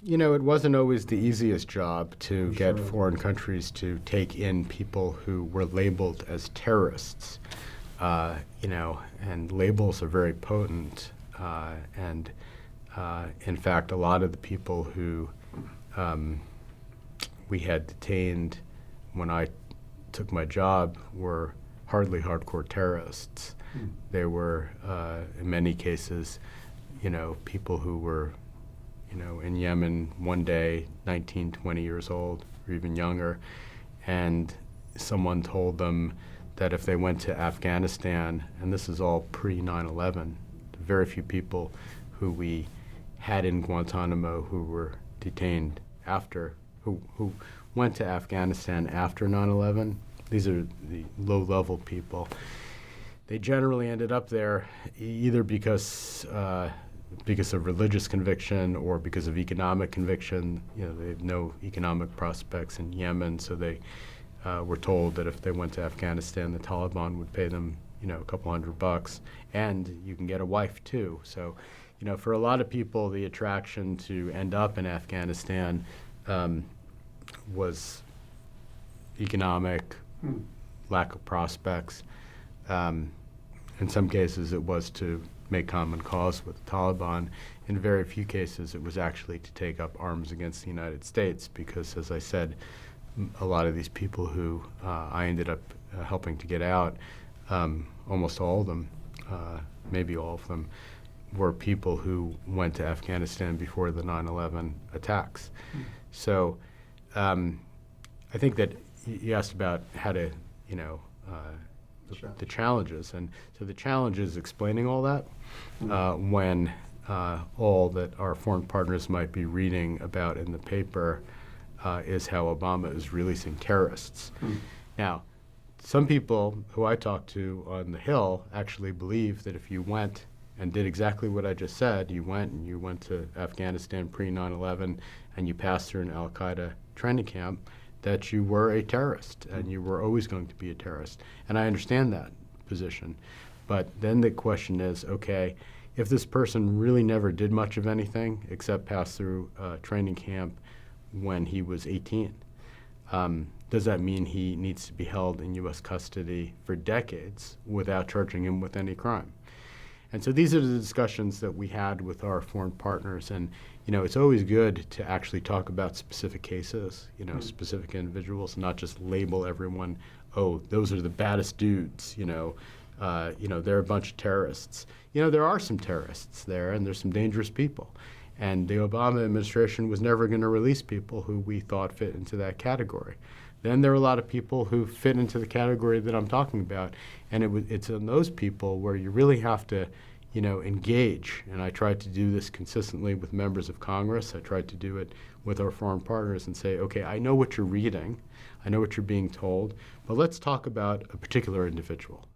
It wasn't always the easiest job to get Sure. foreign countries to take in people who were labeled as terrorists. And labels are very potent. And in fact, a lot of the people who we had detained when I took my job were hardly hardcore terrorists. They were, in many cases, people who were, in Yemen one day, 19, 20 years old, or even younger, and someone told them that if they went to Afghanistan, and this is all pre-9/11, very few people who we had in Guantanamo who were detained after, who went to Afghanistan after 9/11. These are the low-level people. They generally ended up there either because of religious conviction or because of economic conviction. They have no economic prospects in Yemen, so they were told that if they went to Afghanistan, the Taliban would pay them, a couple $100, and you can get a wife too. So, for a lot of people, the attraction to end up in Afghanistan was economic, lack of prospects. In some cases, it was to make common cause with the Taliban. In very few cases, it was actually to take up arms against the United States because, as I said, a lot of these people who I ended up helping to get out, almost all of them, maybe all of them, were people who went to Afghanistan before the 9/11 attacks. So I think that you asked about how to, Sure. the challenges. And so the challenge is explaining all that when all that our foreign partners might be reading about in the paper is how Obama is releasing terrorists. Now, some people who I talked to on the Hill actually believe that if you went and did exactly what I just said, you went to Afghanistan pre-9/11 and you passed through an al-qaeda training camp, that you were a terrorist and you were always going to be a terrorist. And I understand that position. But then the question is, okay, if this person really never did much of anything except pass through training camp when he was 18, does that mean he needs to be held in U.S. custody for decades without charging him with any crime? And so these are the discussions that we had with our foreign partners. And, it's always good to actually talk about specific cases, specific individuals, not just label everyone, oh, those are the baddest dudes, they're a bunch of terrorists. There are some terrorists there, and there's some dangerous people. And the Obama administration was never going to release people who we thought fit into that category. Then there are a lot of people who fit into the category that I'm talking about, and it's in those people where you really have to, engage. And I tried to do this consistently with members of Congress. I tried to do it with our foreign partners and say, okay, I know what you're reading, I know what you're being told, but let's talk about a particular individual.